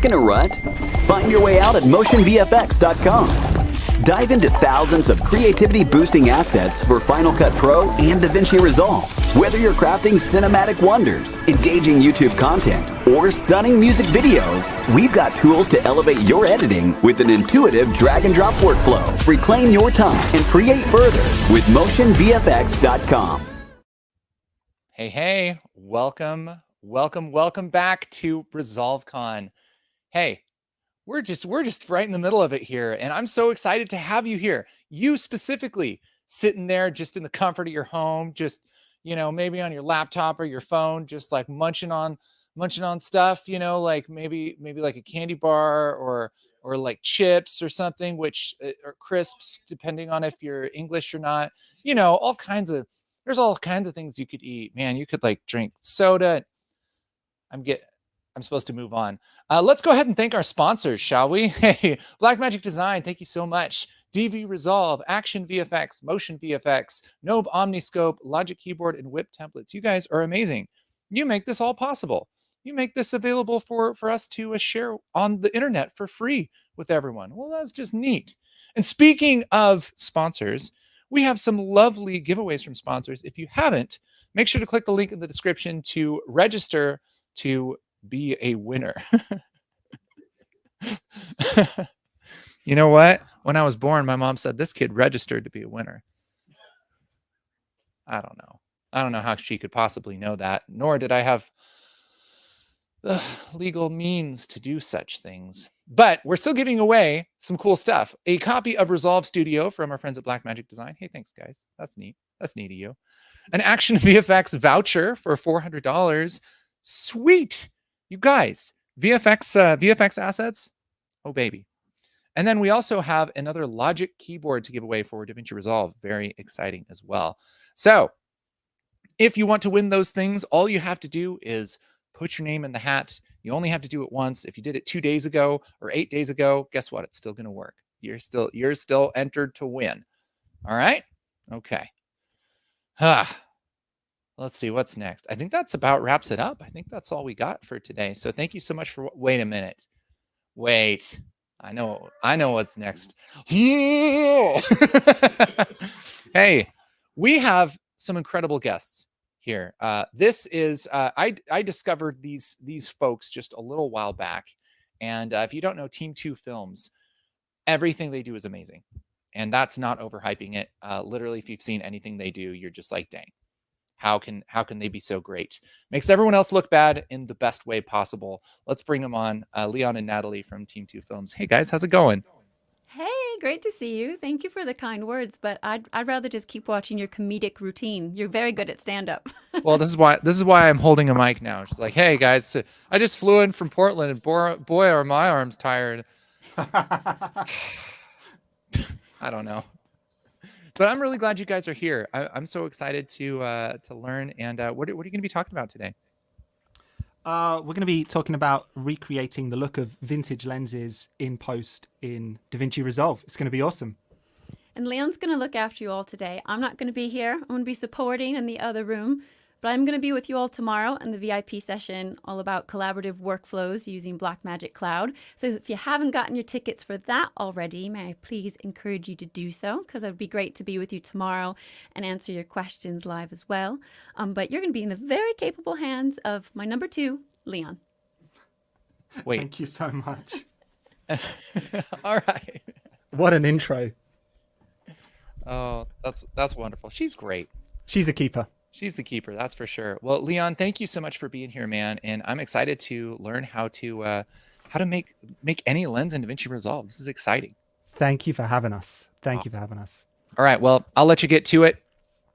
Stuck in a rut? Find your way out at motionvfx.com. Dive into thousands of creativity-boosting assets for Final Cut Pro and DaVinci Resolve. Whether you're crafting cinematic wonders, engaging YouTube content, or stunning music videos, we've got tools to elevate your editing with an intuitive drag-and-drop workflow. Reclaim your time and create further with motionvfx.com. Hey, welcome back to ResolveCon. Hey, we're just right in the middle of it here, and I'm so excited to have you here. You specifically sitting there just in the comfort of your home, just, you know, maybe on your laptop or your phone, just like munching on stuff, you know, like maybe like a candy bar or like chips or something, which or crisps, depending on if you're English or not. You know, there's all kinds of things you could eat. Man, you could like drink soda. I'm supposed to move on. Let's go ahead and thank our sponsors, shall we? Hey, Blackmagic Design, thank you so much. DV Resolve, Action VFX, Motion VFX, Nobe Omniscope, Logic Keyboard, and Wipp Templates. You guys are amazing. You make this all possible. You make this available for us to share on the internet for free with everyone. Well, that's just neat. And speaking of sponsors, we have some lovely giveaways from sponsors. If you haven't, make sure to click the link in the description to register to be a winner. You know what? When I was born, my mom said this kid registered to be a winner. I don't know how she could possibly know that, nor did I have the legal means to do such things. But we're still giving away some cool stuff. A copy of Resolve Studio from our friends at Blackmagic Design. Hey, thanks, guys. That's neat. That's neat of you. An Action VFX voucher for $400. Sweet. You guys, VFX assets. Oh, baby. And then we also have another Logic keyboard to give away for DaVinci Resolve. Very exciting as well. So if you want to win those things, all you have to do is put your name in the hat. You only have to do it once. If you did it 2 days ago or 8 days ago, guess what? It's still going to work. You're still entered to win. All right. Okay. Let's see what's next. I think that's about wraps it up. I think that's all we got for today. So thank you so much for, wait a minute. Wait, I know what's next. Hey, we have some incredible guests here. This is, I discovered these folks just a little while back. And if you don't know Team2Films, everything they do is amazing. And that's not overhyping it. Literally, if you've seen anything they do, you're just like, dang. How can they be so great? Makes everyone else look bad in the best way possible. Let's bring them on. Leon and Natalie from Team2Films. Hey guys, how's it going? Hey, great to see you. Thank you for the kind words, but I'd rather just keep watching your comedic routine. You're very good at stand-up. Well, this is why I'm holding a mic now. She's like, hey guys, I just flew in from Portland, and boy, are my arms tired. I don't know. But I'm really glad you guys are here. I'm so excited to learn. And what are you going to be talking about today? We're going to be talking about recreating the look of vintage lenses in post in DaVinci Resolve. It's going to be awesome. And Leon's going to look after you all today. I'm not going to be here. I'm going to be supporting in the other room. But I'm going to be with you all tomorrow in the VIP session all about collaborative workflows using Blackmagic Cloud. So if you haven't gotten your tickets for that already, may I please encourage you to do so, because it would be great to be with you tomorrow and answer your questions live as well. But you're going to be in the very capable hands of my number 2, Leon. Wait. Thank you so much. All right. What an intro. Oh, that's wonderful. She's great. She's a keeper. She's the keeper, that's for sure. Well, Leon, thank you so much for being here, man. And I'm excited to learn how to make any lens in DaVinci Resolve. This is exciting. Thank you for having us. Thank you for having us. All right, well, I'll let you get to it.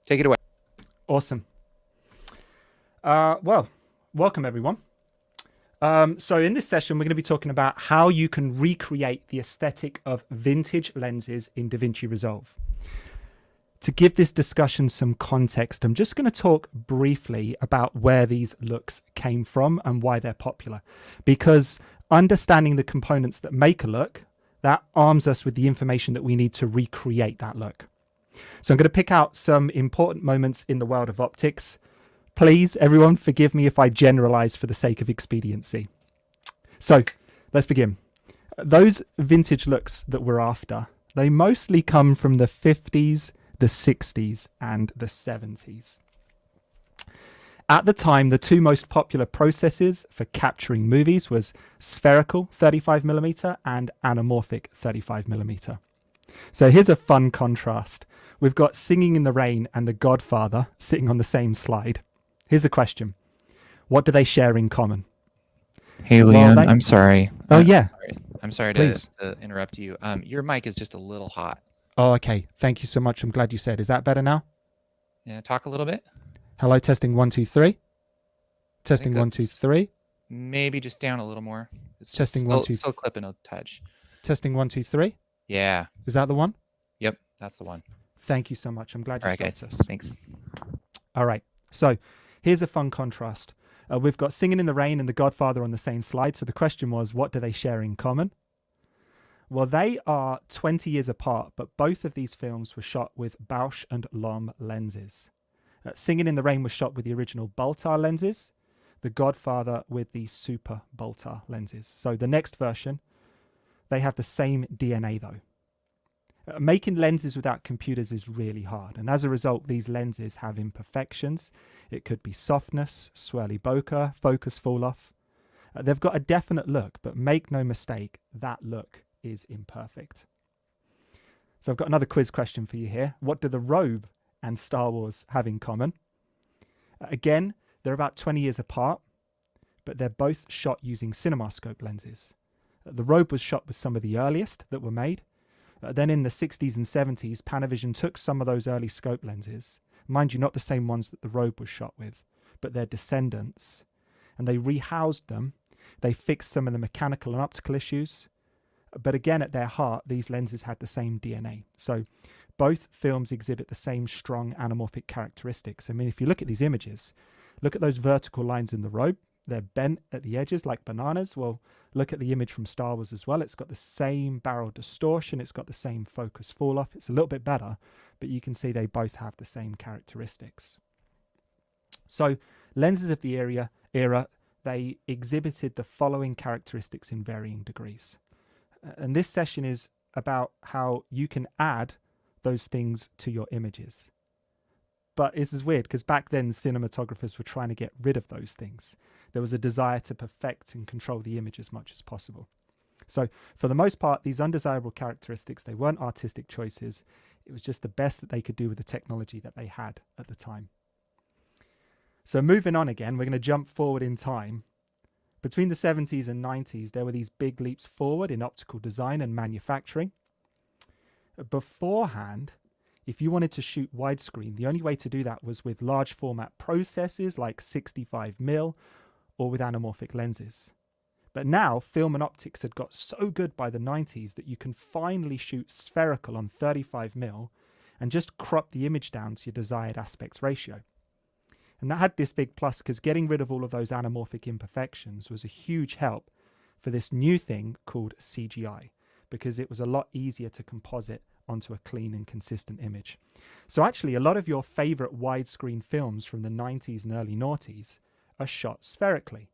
Take it away. Awesome. Well, welcome everyone. So in this session, we're going to be talking about how you can recreate the aesthetic of vintage lenses in DaVinci Resolve. To give this discussion some context, I'm just going to talk briefly about where these looks came from and why they're popular. Because understanding the components that make a look, that arms us with the information that we need to recreate that look. So I'm going to pick out some important moments in the world of optics. Please, everyone, forgive me if I generalize for the sake of expediency. So let's begin. Those vintage looks that we're after, they mostly come from the 50s, the 60s, and the 70s. At the time, the two most popular processes for capturing movies was spherical 35mm and anamorphic 35mm. So here's a fun contrast. We've got Singing in the Rain and The Godfather sitting on the same slide. Here's a question. What do they share in common? Hey, Leon, I'm sorry. Oh, yeah. I'm sorry to interrupt you. Your mic is just a little hot. Oh, okay. Thank you so much. I'm glad you said. Is that better now? Yeah, talk a little bit. Hello, testing 1, 2, 3. Testing 1, 2, 3. Maybe just down a little more. It's testing just 1, 2. Still clipping a touch. Testing 1, 2, 3. Yeah. Is that the one? Yep, that's the one. Thank you so much. I'm glad you stopped us. Thanks. All right. So here's a fun contrast. We've got Singing in the Rain and The Godfather on the same slide. So the question was, what do they share in common? Well, they are 20 years apart, but both of these films were shot with Bausch and Lomb lenses. Singing in the Rain was shot with the original Baltar lenses, The Godfather with the Super Baltar lenses. So the next version, they have the same DNA though. Making lenses without computers is really hard, and as a result, these lenses have imperfections. It could be softness, swirly bokeh, focus fall off. They've got a definite look, but make no mistake, that look is imperfect. So I've got another quiz question for you here. What do the Robe and Star Wars have in common? Again, they're about 20 years apart, but they're both shot using CinemaScope lenses. The Robe was shot with some of the earliest that were made. Then in the 60s and 70s, Panavision took some of those early scope lenses, mind you, not the same ones that the Robe was shot with, but their descendants, and they rehoused them. They fixed some of the mechanical and optical issues, but again, at their heart, these lenses had the same DNA. So both films exhibit the same strong anamorphic characteristics. I mean, if you look at these images, look at those vertical lines in the Robe. They're bent at the edges like bananas. Well, look at the image from Star Wars as well. It's got the same barrel distortion. It's got the same focus fall off. It's a little bit better, but you can see they both have the same characteristics. So lenses of the era, they exhibited the following characteristics in varying degrees. And this session is about how you can add those things to your images. But this is weird because back then cinematographers were trying to get rid of those things. There was a desire to perfect and control the image as much as possible. So for the most part, these undesirable characteristics, they weren't artistic choices. It was just the best that they could do with the technology that they had at the time. So moving on again, we're going to jump forward in time. Between the 70s and 90s, there were these big leaps forward in optical design and manufacturing. Beforehand, if you wanted to shoot widescreen, the only way to do that was with large format processes like 65mm or with anamorphic lenses. But now film and optics had got so good by the 90s that you can finally shoot spherical on 35mm and just crop the image down to your desired aspect ratio. And that had this big plus because getting rid of all of those anamorphic imperfections was a huge help for this new thing called CGI, because it was a lot easier to composite onto a clean and consistent image. So actually, a lot of your favorite widescreen films from the 90s and early noughties are shot spherically.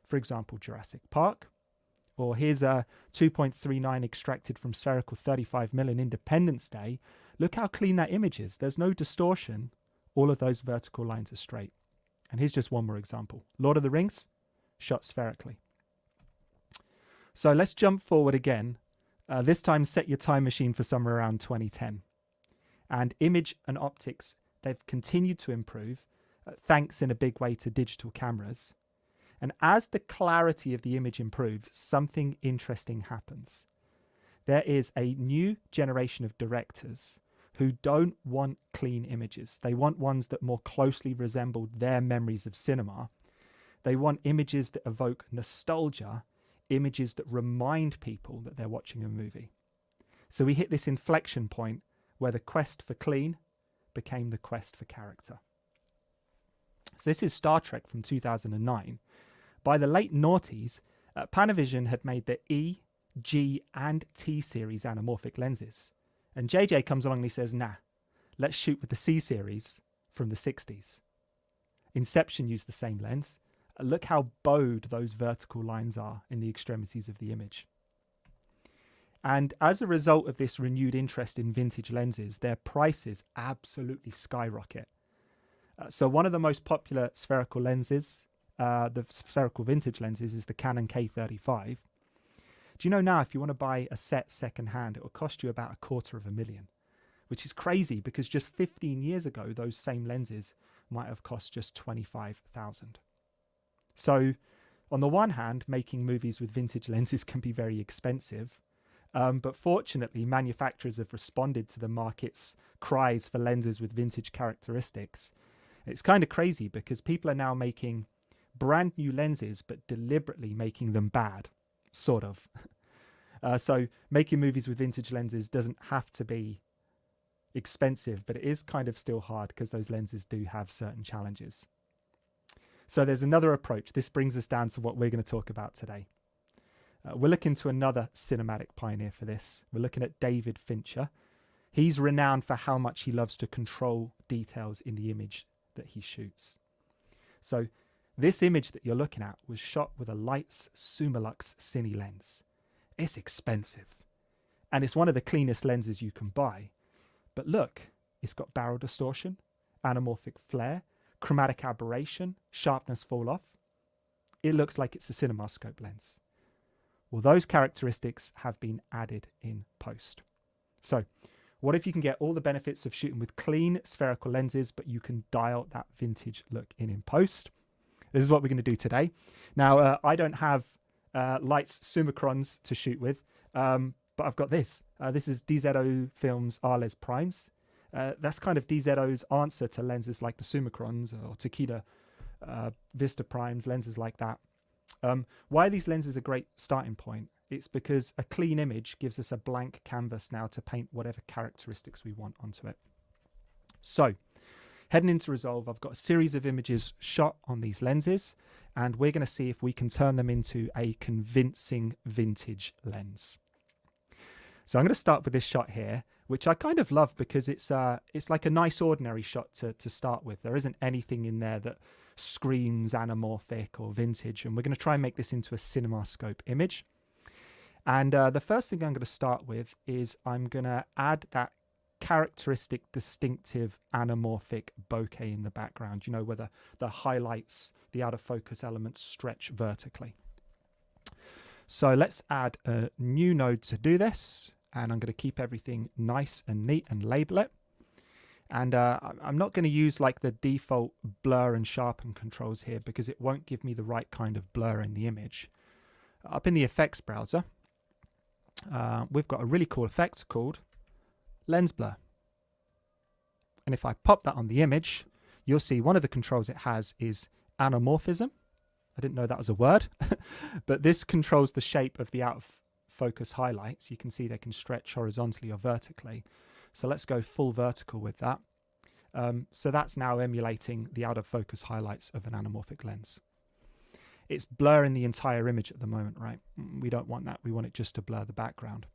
For example, Jurassic Park, or here's a 2.39 extracted from spherical 35mm in Independence Day. Look how clean that image is. There's no distortion. All of those vertical lines are straight. And here's just one more example. Lord of the Rings, shot spherically. So let's jump forward again. This time set your time machine for somewhere around 2010. And image and optics, they've continued to improve, thanks in a big way to digital cameras. And as the clarity of the image improves, something interesting happens. There is a new generation of directors who don't want clean images. They want ones that more closely resemble their memories of cinema. They want images that evoke nostalgia, images that remind people that they're watching a movie. So we hit this inflection point where the quest for clean became the quest for character. So this is Star Trek from 2009. By the late noughties, Panavision had made the E, G, and T series anamorphic lenses. And JJ comes along and he says, nah, let's shoot with the C series from the 60s. Inception used the same lens. Look how bowed those vertical lines are in the extremities of the image. And as a result of this renewed interest in vintage lenses, their prices absolutely skyrocket. So one of the most popular spherical lenses, the spherical vintage lenses, is the Canon K35. Do you know now if you want to buy a set secondhand, it will cost you about $250,000, which is crazy because just 15 years ago, those same lenses might have cost just $25,000. So on the one hand, making movies with vintage lenses can be very expensive. But fortunately, manufacturers have responded to the market's cries for lenses with vintage characteristics. It's kind of crazy because people are now making brand new lenses, but deliberately making them bad, sort of. So making movies with vintage lenses doesn't have to be expensive, but it is kind of still hard because those lenses do have certain challenges. So there's another approach. This brings us down to what we're going to talk about today. We're looking to another cinematic pioneer for this. We're looking at David Fincher. He's renowned for how much he loves to control details in the image that he shoots. So this image that you're looking at was shot with a Leitz Summilux Cine lens. It's expensive. And it's one of the cleanest lenses you can buy. But look, it's got barrel distortion, anamorphic flare, chromatic aberration, sharpness fall off. It looks like it's a CinemaScope lens. Well, those characteristics have been added in post. So what if you can get all the benefits of shooting with clean spherical lenses, but you can dial that vintage look in post? This is what we're going to do today. Now, I don't have Leitz Summicrons to shoot with, but I've got this. This is DaVinci Arles Primes. That's kind of DZO's answer to lenses like the Summicrons or Takeda Vista Primes, lenses like that. Why are these lenses a great starting point? It's because a clean image gives us a blank canvas now to paint whatever characteristics we want onto it. So, heading into Resolve, I've got a series of images shot on these lenses, and we're going to see if we can turn them into a convincing vintage lens. So I'm going to start with this shot here, which I kind of love because it's like a nice ordinary shot to start with. There isn't anything in there that screams anamorphic or vintage, and we're going to try and make this into a CinemaScope image. And the first thing I'm going to start with is I'm going to add that characteristic distinctive anamorphic bokeh in the background, you know, where the highlights, the out of focus elements stretch vertically. So let's add a new node to do this, and I'm going to keep everything nice and neat and label it. And I'm not going to use like the default blur and sharpen controls here because it won't give me the right kind of blur in the image. Up in the effects browser, we've got a really cool effect called lens blur. And if I pop that on the image, you'll see one of the controls it has is anamorphism. I didn't know that was a word, but this controls the shape of the out of focus highlights. You can see they can stretch horizontally or vertically. So let's go full vertical with that. So that's now emulating the out of focus highlights of an anamorphic lens. It's blurring the entire image at the moment, right? We don't want that. We want it just to blur the background.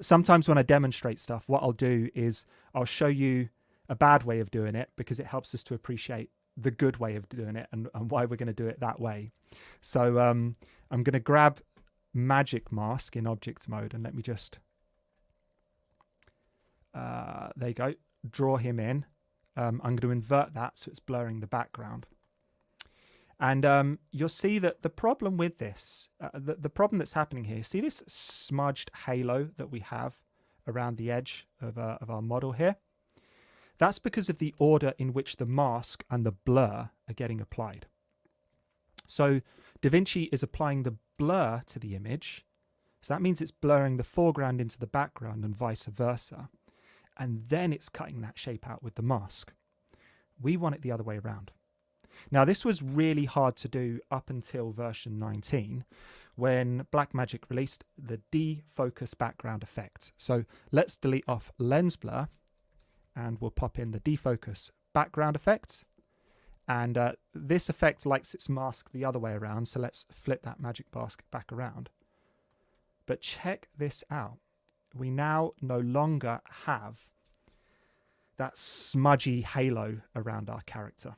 Sometimes when I demonstrate stuff, what I'll do is I'll show you a bad way of doing it because it helps us to appreciate the good way of doing it and why we're going to do it that way. So I'm going to grab Magic Mask in object mode and let me just, there you go, draw him in. I'm going to invert that so it's blurring the background. And you'll see that the problem with this, the problem that's happening here, see this smudged halo that we have around the edge of our model here? That's because of the order in which the mask and the blur are getting applied. So DaVinci is applying the blur to the image. So that means it's blurring the foreground into the background and vice versa. And then it's cutting that shape out with the mask. We want it the other way around. Now, this was really hard to do up until version 19 when Blackmagic released the defocus background effect. So let's delete off lens blur and we'll pop in the defocus background effect. And this effect likes its mask the other way around. So let's flip that magic mask back around. But check this out. We now no longer have that smudgy halo around our character.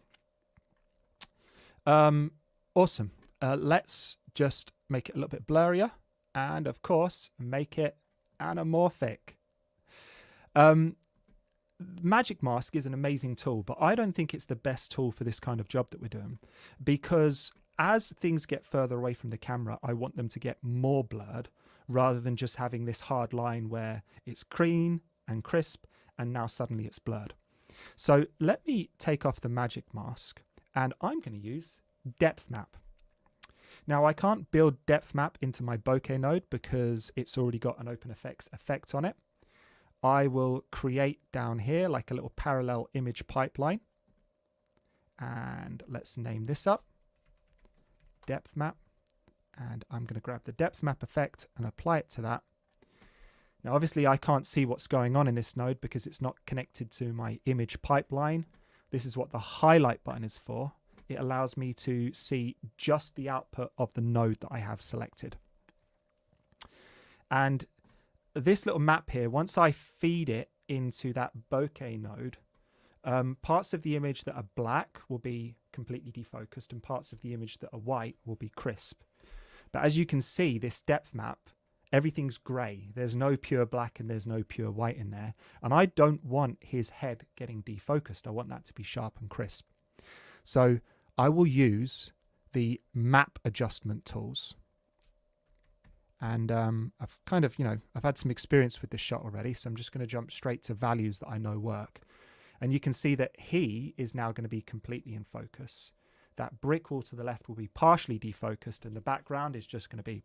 Awesome. Let's just make it a little bit blurrier and, of course, make it anamorphic. Magic Mask is an amazing tool, but I don't think it's the best tool for this kind of job that we're doing, because as things get further away from the camera, I want them to get more blurred rather than just having this hard line where it's clean and crisp and now suddenly it's blurred. So let me take off the Magic Mask and I'm going to use Depth Map. Now I can't build Depth Map into my bokeh node because it's already got an OpenFX effect on it. I will create down here like a little parallel image pipeline, and let's name this up Depth Map, and I'm going to grab the Depth Map effect and apply it to that. Now obviously I can't see what's going on in this node because it's not connected to my image pipeline. This is what the highlight button is for. It allows me to see just the output of the node that I have selected. And this little map here, once I feed it into that bokeh node, parts of the image that are black will be completely defocused and parts of the image that are white will be crisp. But as you can see, this depth map, everything's grey. There's no pure black and there's no pure white in there. And I don't want his head getting defocused. I want that to be sharp and crisp. So I will use the map adjustment tools. And I've kind of, I've had some experience with this shot already, so I'm just going to jump straight to values that I know work. And you can see that he is now going to be completely in focus. That brick wall to the left will be partially defocused, and the background is just going to be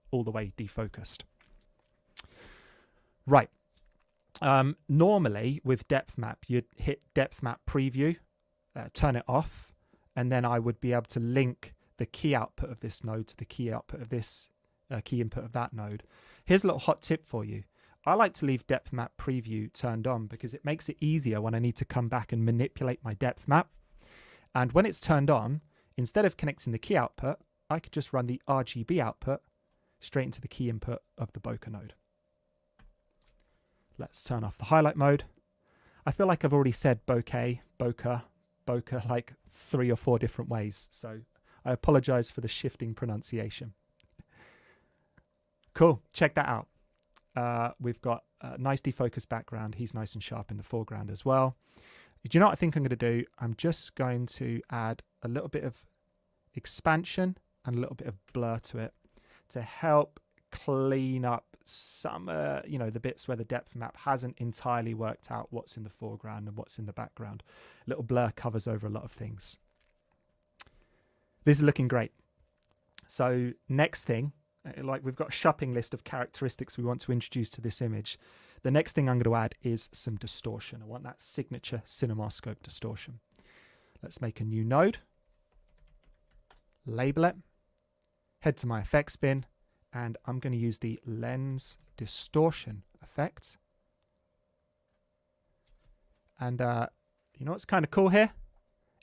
all the way defocused. Right. Normally with depth map, you'd hit depth map preview, turn it off, and then I would be able to link the key output of this node to the key output of this key input of that node. Here's a little hot tip for you. I like to leave depth map preview turned on because it makes it easier when I need to come back and manipulate my depth map. And when it's turned on, instead of connecting the key output, I could just run the RGB output straight into the key input of the bokeh node. Let's turn off the highlight mode. I feel like I've already said bokeh, bokeh like 3 or 4 different ways, so I apologize for the shifting pronunciation. Cool, check that out. We've got a nice defocused background. He's nice and sharp in the foreground as well. Do you know what I think I'm going to do? I'm just going to add a little bit of expansion and a little bit of blur to it to help clean up some, the bits where the depth map hasn't entirely worked out what's in the foreground and what's in the background. A little blur covers over a lot of things. This is looking great. So next thing, like we've got a shopping list of characteristics we want to introduce to this image. The next thing I'm going to add is some distortion. I want that signature CinemaScope distortion. Let's make a new node, label it, head to my effects bin, and I'm going to use the lens distortion effect. And you know what's kind of cool here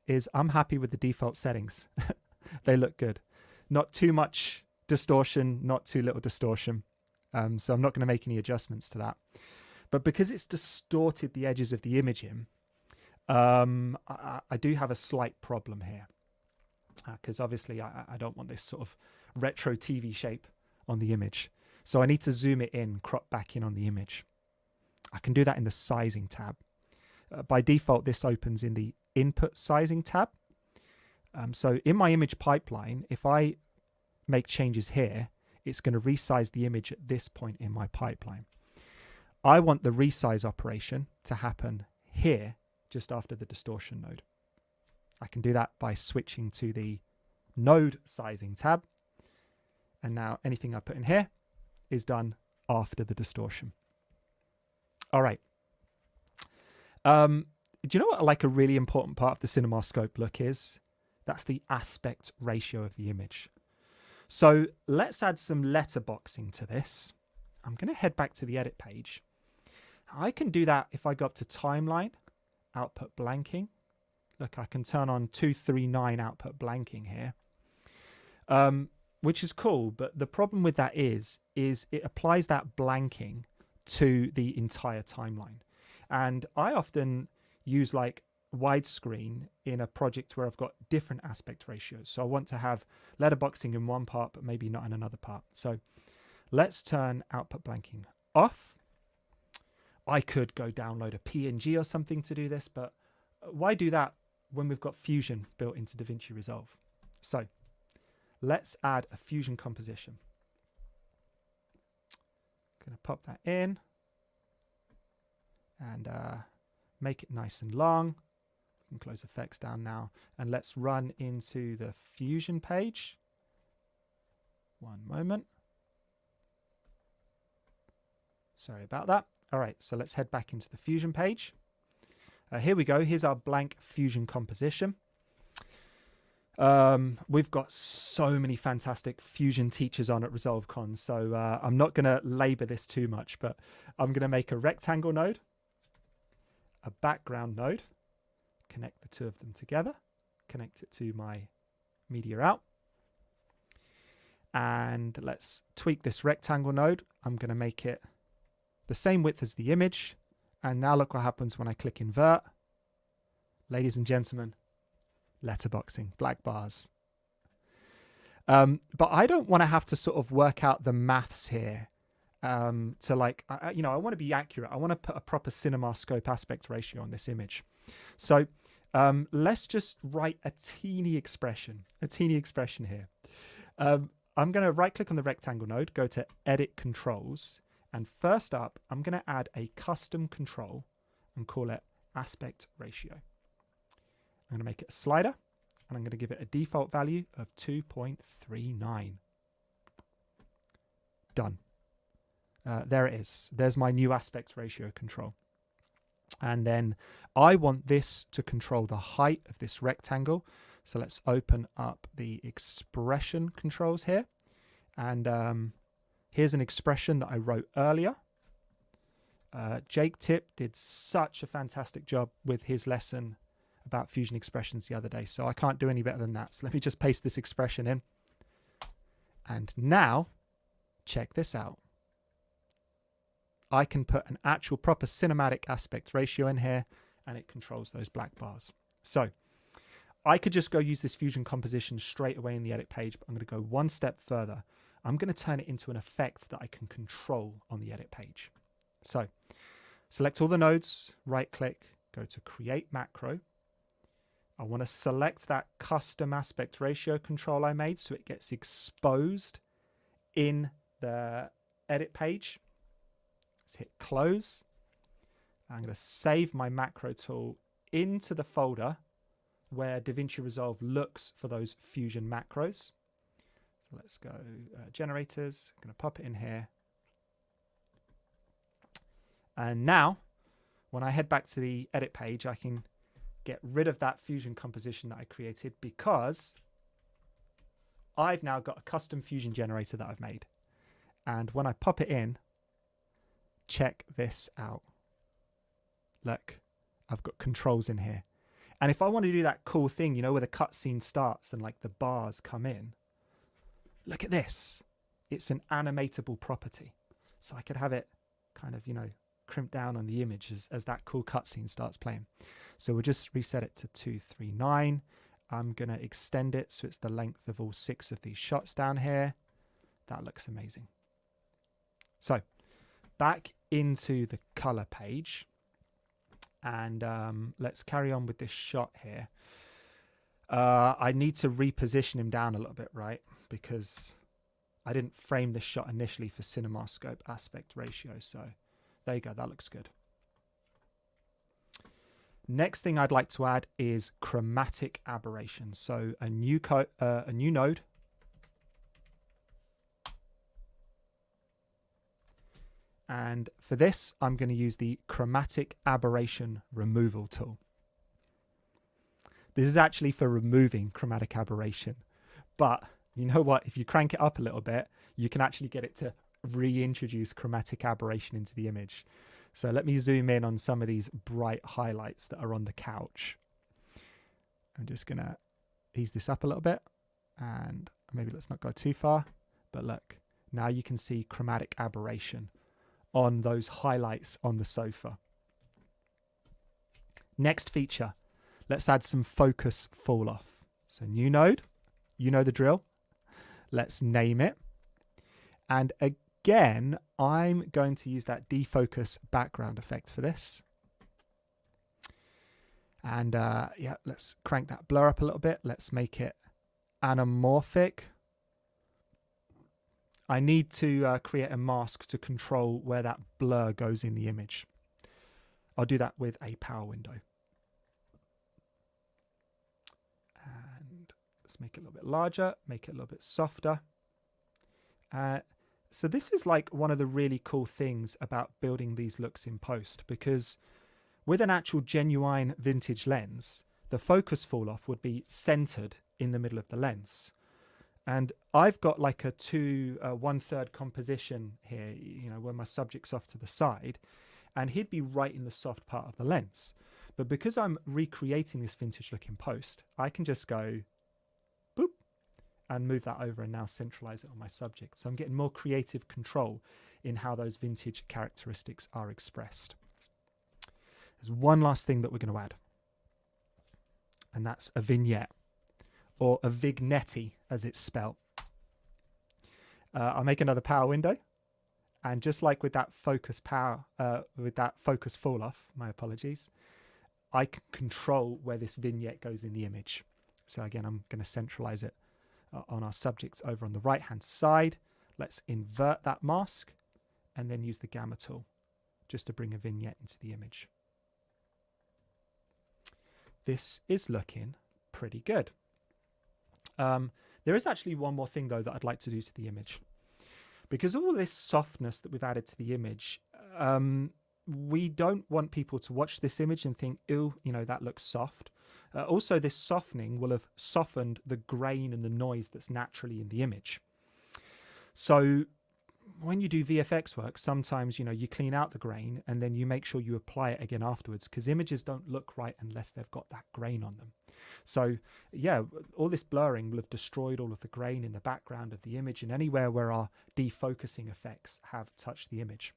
is I'm happy with the default settings. They look good. Not too much distortion, not too little distortion. So I'm not going to make any adjustments to that. But because it's distorted the edges of the image in, I do have a slight problem here. Because obviously I don't want this sort of retro TV shape on the image. So I need to zoom it in, crop back in on the image. I can do that in the sizing tab. By default, this opens in the input sizing tab. So in my image pipeline, if I make changes here, it's going to resize the image at this point in my pipeline. I want the resize operation to happen here, just after the distortion node. I can do that by switching to the node sizing tab. And now anything I put in here is done after the distortion. All right. Do you know what like a really important part of the CinemaScope look is? That's the aspect ratio of the image. So let's add some letterboxing to this. I'm going to head back to the edit page. I can do that if I go up to timeline, output blanking. Look, I can turn on 239 output blanking here, which is cool. But the problem with that is it applies that blanking to the entire timeline. And I often use like widescreen in a project where I've got different aspect ratios. So I want to have letterboxing in one part, but maybe not in another part. So let's turn output blanking off. I could go download a PNG or something to do this, but why do that when we've got Fusion built into DaVinci Resolve? So let's add a Fusion composition. Going to pop that in and make it nice and long. We can close effects down now, and let's run into the Fusion page. One moment. Sorry about that. All right, so let's head back into the Fusion page. Here we go. Here's our blank Fusion composition. We've got so many fantastic Fusion teachers on at ResolveCon, so I'm not going to labor this too much, but I'm going to make a rectangle node, a background node, connect the two of them together, connect it to my media out, and let's tweak this rectangle node. I'm going to make it the same width as the image, and now look what happens when I click invert. Ladies and gentlemen, letterboxing, black bars. But I don't want to have to sort of work out the maths here to like, I want to be accurate. I want to put a proper CinemaScope aspect ratio on this image. So let's just write a teeny expression here. I'm going to right click on the rectangle node, go to edit controls. And first up, I'm going to add a custom control and call it aspect ratio. I'm going to make it a slider, and I'm going to give it a default value of 2.39. Done. There it is. There's my new aspect ratio control. And then I want this to control the height of this rectangle. So let's open up the expression controls here. And here's an expression that I wrote earlier. Jake Tip did such a fantastic job with his lesson about Fusion expressions the other day, so I can't do any better than that. So let me just paste this expression in. And now, check this out. I can put an actual proper cinematic aspect ratio in here, and it controls those black bars. So I could just go use this Fusion composition straight away in the edit page, but I'm going to go one step further. I'm going to turn it into an effect that I can control on the edit page. So select all the nodes, right click, go to create macro. I want to select that custom aspect ratio control I made so it gets exposed in the edit page. Let's hit close. I'm going to save my macro tool into the folder where DaVinci Resolve looks for those Fusion macros. So let's go generators. I'm going to pop it in here. And now, when I head back to the edit page, I can get rid of that Fusion composition that I created because I've now got a custom Fusion generator that I've made. And when I pop it in, check this out. Look, I've got controls in here. And if I want to do that cool thing, you know, where the cutscene starts and like the bars come in, look at this. It's an animatable property. So I could have it kind of, crimp down on the image as that cool cutscene starts playing. So we'll just reset it to 239. I'm going to extend it so it's the length of all 6 of these shots down here. That looks amazing. So back into the color page. And let's carry on with this shot here. I need to reposition him down a little bit, right? Because I didn't frame this shot initially for CinemaScope aspect ratio. So there you go. That looks good. Next thing I'd like to add is chromatic aberration. So a new node. And for this, I'm going to use the chromatic aberration removal tool. This is actually for removing chromatic aberration. But you know what? If you crank it up a little bit, you can actually get it to reintroduce chromatic aberration into the image. So let me zoom in on some of these bright highlights that are on the couch. I'm just going to ease this up a little bit. And maybe let's not go too far. But look, now you can see chromatic aberration on those highlights on the sofa. Next feature, let's add some focus fall off. So new node, you know the drill. Let's name it. And again, I'm going to use that defocus background effect for this. And yeah, let's crank that blur up a little bit. Let's make it anamorphic. I need to create a mask to control where that blur goes in the image. I'll do that with a power window. And let's make it a little bit larger, make it a little bit softer. So this is like one of the really cool things about building these looks in post, because with an actual genuine vintage lens, the focus fall off would be centered in the middle of the lens. And I've got like a 1/3 composition here, you know, where my subject's off to the side, and he'd be right in the soft part of the lens. But because I'm recreating this vintage look in post, I can just go boop and move that over and now centralize it on my subject. So I'm getting more creative control in how those vintage characteristics are expressed. There's one last thing that we're going to add, and that's a vignette, or a vignette as it's spelt. I'll make another power window, and just like with that focus focus fall off, my apologies, I can control where this vignette goes in the image. So again, I'm going to centralize it on our subjects over on the right hand side. Let's invert that mask and then use the gamma tool just to bring a vignette into the image. This is looking pretty good. There is actually one more thing though that I'd like to do to the image, because all this softness that we've added to the image, we don't want people to watch this image and think, ew, you know, that looks soft. Also, this softening will have softened the grain and the noise that's naturally in the image. So when you do VFX work, sometimes, you know, you clean out the grain and then you make sure you apply it again afterwards, because images don't look right unless they've got that grain on them. So yeah, all this blurring will have destroyed all of the grain in the background of the image and anywhere where our defocusing effects have touched the image.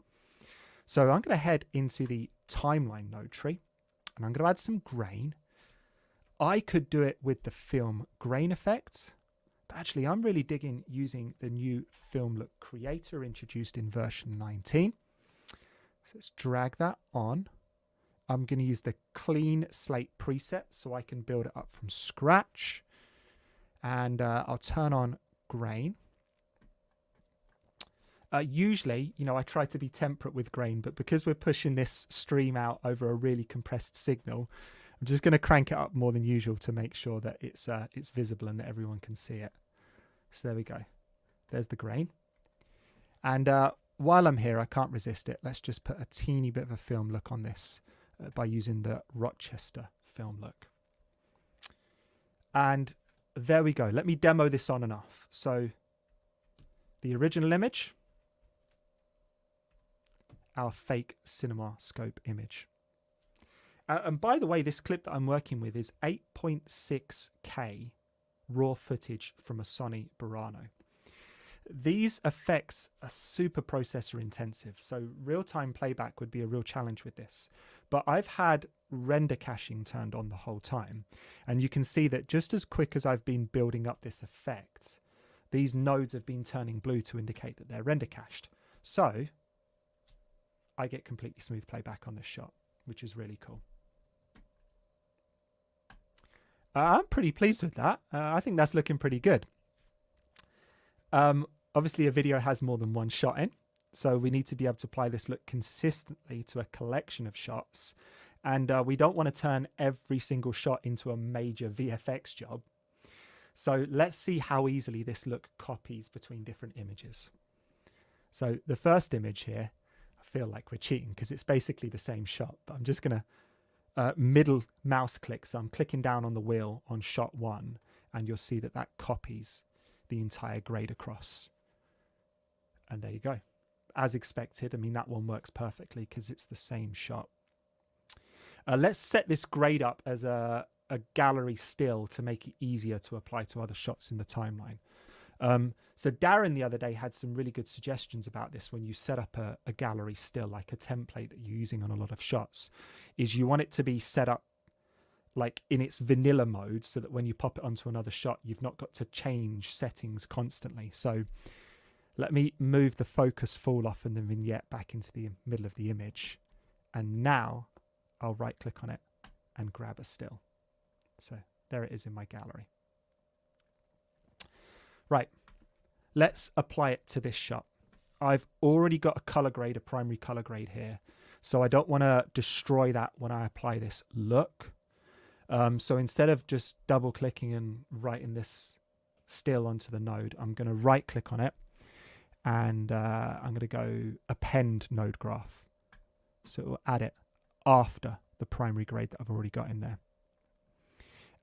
So I'm going to head into the timeline node tree and I'm going to add some grain. I could do it with the film grain effect, but actually I'm really digging using the new film look creator introduced in version 19. So let's drag that on. I'm going to use the clean slate preset so I can build it up from scratch. And I'll turn on grain. Usually, you know, I try to be temperate with grain, but because we're pushing this stream out over a really compressed signal, I'm just going to crank it up more than usual to make sure that it's visible and that everyone can see it. So there we go. There's the grain. And while I'm here, I can't resist it. Let's just put a teeny bit of a film look on this by using the Rochester film look. And there we go. Let me demo this on and off. So the original image, our fake CinemaScope image. And by the way, this clip that I'm working with is 8.6K raw footage from a Sony Burano. These effects are super processor intensive, so real-time playback would be a real challenge with this. But I've had render caching turned on the whole time, and you can see that just as quick as I've been building up this effect, these nodes have been turning blue to indicate that they're render cached. So I get completely smooth playback on this shot, which is really cool. I'm pretty pleased with that. I think that's looking pretty good. Obviously, a video has more than one shot in, so we need to be able to apply this look consistently to a collection of shots. And we don't want to turn every single shot into a major VFX job. So let's see how easily this look copies between different images. So the first image here, I feel like we're cheating because it's basically the same shot, but I'm just going to middle mouse click. So I'm clicking down on the wheel on shot 1, and you'll see that that copies the entire grade across. And there you go. As expected, I mean, that one works perfectly because it's the same shot. Let's set this grade up as a gallery still to make it easier to apply to other shots in the timeline. So Darren the other day had some really good suggestions about this. When you set up a gallery still, like a template that you're using on a lot of shots, is you want it to be set up like in its vanilla mode, so that when you pop it onto another shot, you've not got to change settings constantly. So let me move the focus fall off and the vignette back into the middle of the image. And now I'll right click on it and grab a still. So there it is in my gallery. Right, let's apply it to this shot. I've already got a color grade, a primary color grade here. So I don't want to destroy that when I apply this look. So instead of just double clicking and writing this still onto the node, I'm going to right click on it and I'm going to go append node graph. So it will add it after the primary grade that I've already got in there.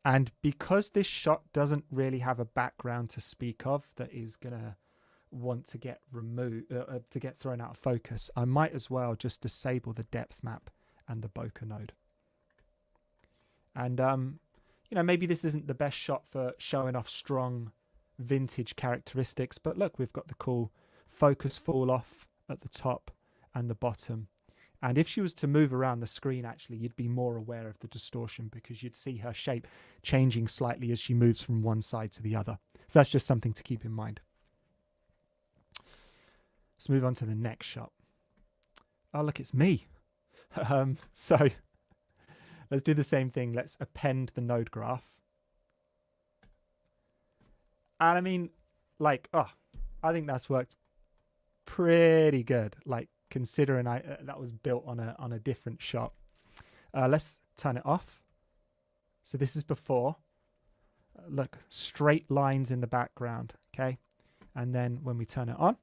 And because this shot doesn't really have a background to speak of that is going to want to get removed, to get thrown out of focus, I might as well just disable the depth map and the bokeh node. And, you know, maybe this isn't the best shot for showing off strong vintage characteristics, but look, we've got the cool focus fall off at the top and the bottom. And if she was to move around the screen, actually, you'd be more aware of the distortion because you'd see her shape changing slightly as she moves from one side to the other. So that's just something to keep in mind. Let's move on to the next shot. Oh, look, it's me. So let's do the same thing. Let's append the node graph. And I mean, like, oh, I think that's worked pretty good. Like, considering that was built on a different shot. Let's turn it off. So this is before. Look, straight lines in the background, okay? And then when we turn it on,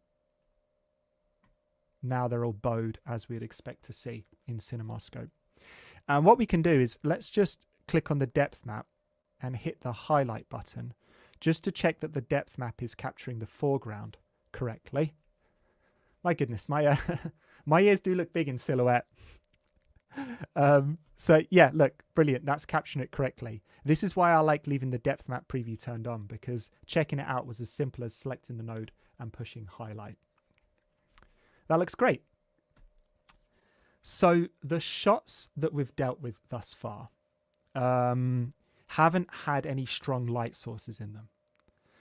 now they're all bowed as we'd expect to see in CinemaScope. And what we can do is let's just click on the depth map and hit the highlight button just to check that the depth map is capturing the foreground correctly. My goodness, my my ears do look big in silhouette. So yeah, look, brilliant. That's capturing it correctly. This is why I like leaving the depth map preview turned on, because checking it out was as simple as selecting the node and pushing highlight. That looks great. So the shots that we've dealt with thus far haven't had any strong light sources in them.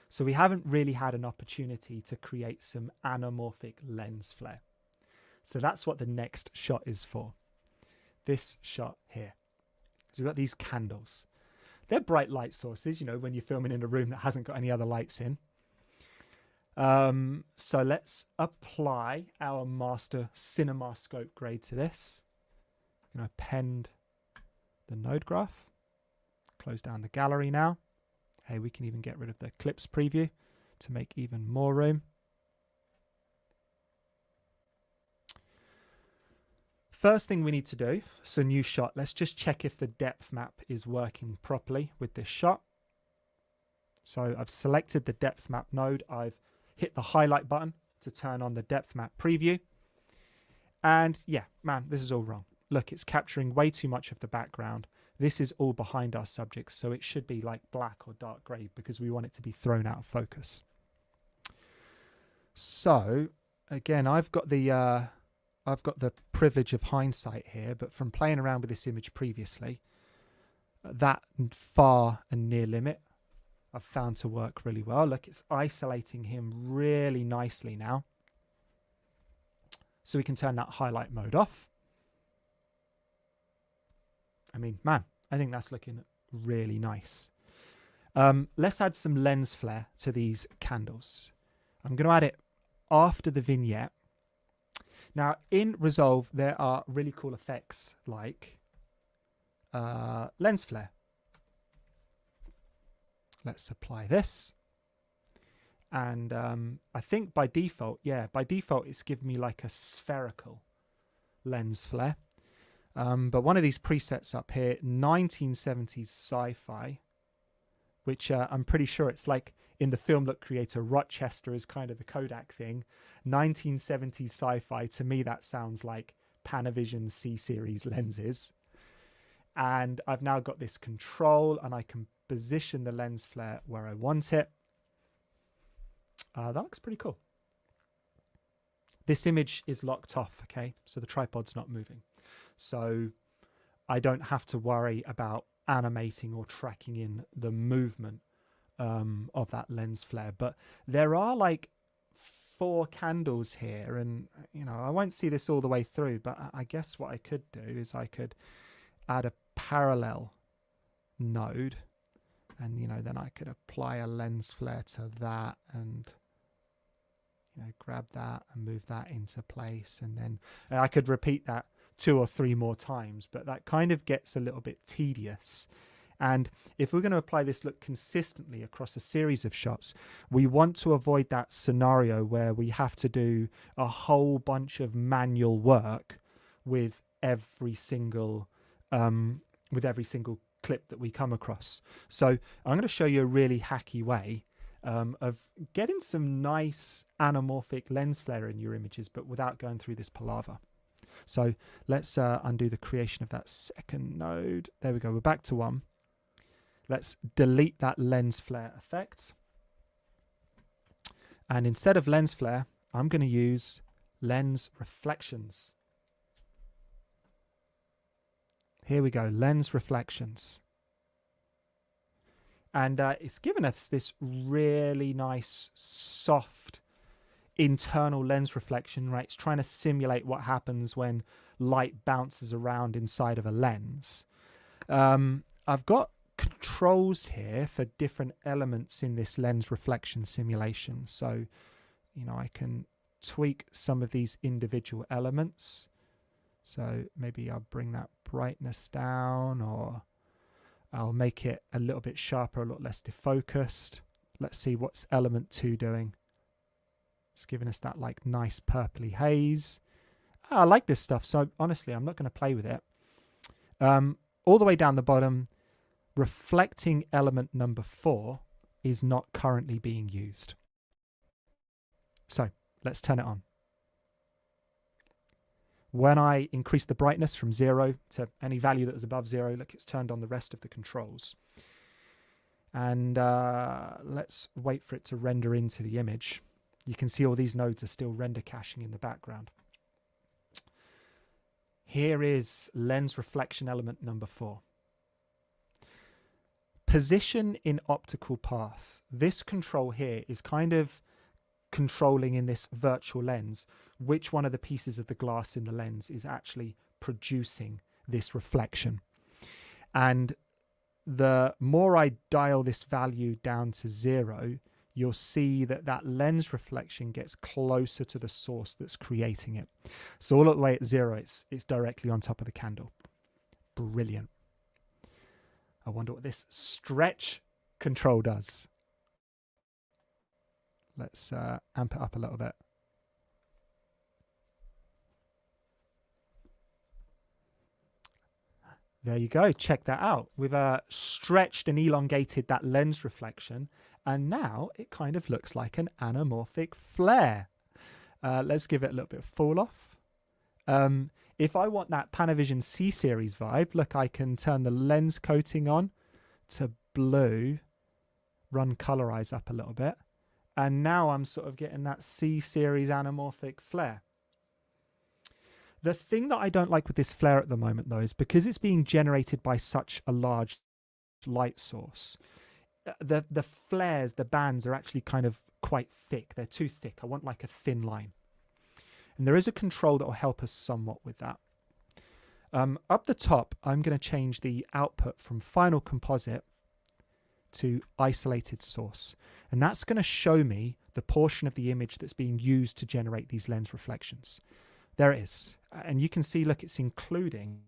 So we haven't really had an opportunity to create some anamorphic lens flare. So that's what the next shot is for. This shot here. So we've got these candles. They're bright light sources, you know, when you're filming in a room that hasn't got any other lights in. So let's apply our master CinemaScope grade to this. I'm going to append the node graph. Close down the gallery now. Hey, we can even get rid of the clips preview to make even more room. First thing we need to do, so new shot, let's just check if the depth map is working properly with this shot. So I've selected the depth map node. I've hit the highlight button to turn on the depth map preview. And yeah, man, this is all wrong. Look, it's capturing way too much of the background. This is all behind our subjects, so it should be like black or dark grey because we want it to be thrown out of focus. So again, I've got the privilege of hindsight here, but from playing around with this image previously, that far and near limit I've found to work really well. Look, it's isolating him really nicely now. So we can turn that highlight mode off. I mean, man, I think that's looking really nice. Let's add some lens flare to these candles. I'm going to add it after the vignette. Now, in Resolve, there are really cool effects like lens flare. Let's apply this. And I think by default, yeah, by default, it's given me like a spherical lens flare. But one of these presets up here, 1970s sci-fi, which I'm pretty sure it's like in the film look creator, Rochester is kind of the Kodak thing. 1970s sci-fi, to me, that sounds like Panavision C-series lenses. And I've now got this control and I can position the lens flare where I want it. That looks pretty cool. This image is locked off, okay? So the tripod's not moving. So I don't have to worry about animating or tracking in the movement of that lens flare. But there are like 4 candles here, and I won't see this all the way through, but I guess what I could do is I could add a parallel node, and then I could apply a lens flare to that, and grab that and move that into place, and then I could repeat that 2 or 3 more times, but that kind of gets a little bit tedious. And if we're going to apply this look consistently across a series of shots, we want to avoid that scenario where we have to do a whole bunch of manual work with every single clip that we come across. So I'm going to show you a really hacky way of getting some nice anamorphic lens flare in your images, but without going through this palaver. So let's undo the creation of that second node. There we go. We're back to 1. Let's delete that lens flare effect. And instead of lens flare, I'm going to use lens reflections. Here we go, lens reflections. And it's given us this really nice, soft, internal lens reflection, right? It's trying to simulate what happens when light bounces around inside of a lens. I've got controls here for different elements in this lens reflection simulation. So, I can tweak some of these individual elements. So maybe I'll bring that brightness down, or I'll make it a little bit sharper, a lot less defocused. Let's see what's element 2 doing. It's giving us that like nice purpley haze. I like this stuff, so honestly, I'm not going to play with it. All the way down the bottom, reflecting element number 4 is not currently being used. So let's turn it on. When I increase the brightness from 0 to any value that was above 0, look, it's turned on the rest of the controls. And let's wait for it to render into the image. You can see all these nodes are still render caching in the background. Here is lens reflection element number 4. Position in optical path. This control here is kind of controlling in this virtual lens which one of the pieces of the glass in the lens is actually producing this reflection. And the more I dial this value down to 0, you'll see that that lens reflection gets closer to the source that's creating it. So all the way at 0, it's directly on top of the candle. Brilliant. I wonder what this stretch control does. Let's amp it up a little bit. There you go. Check that out. We've stretched and elongated that lens reflection, and now it kind of looks like an anamorphic flare. Let's give it a little bit of fall off. If I want that Panavision C-Series vibe, look, I can turn the lens coating on to blue, run colorize up a little bit, and now I'm sort of getting that C-Series anamorphic flare. The thing that I don't like with this flare at the moment, though, is because it's being generated by such a large light source, the flares, the bands are actually kind of quite thick. They're too thick. I want like a thin line. And there is a control that will help us somewhat with that. Up the top, I'm going to change the output from Final Composite to Isolated Source. And that's going to show me the portion of the image that's being used to generate these lens reflections. There it is. And you can see, look, it's including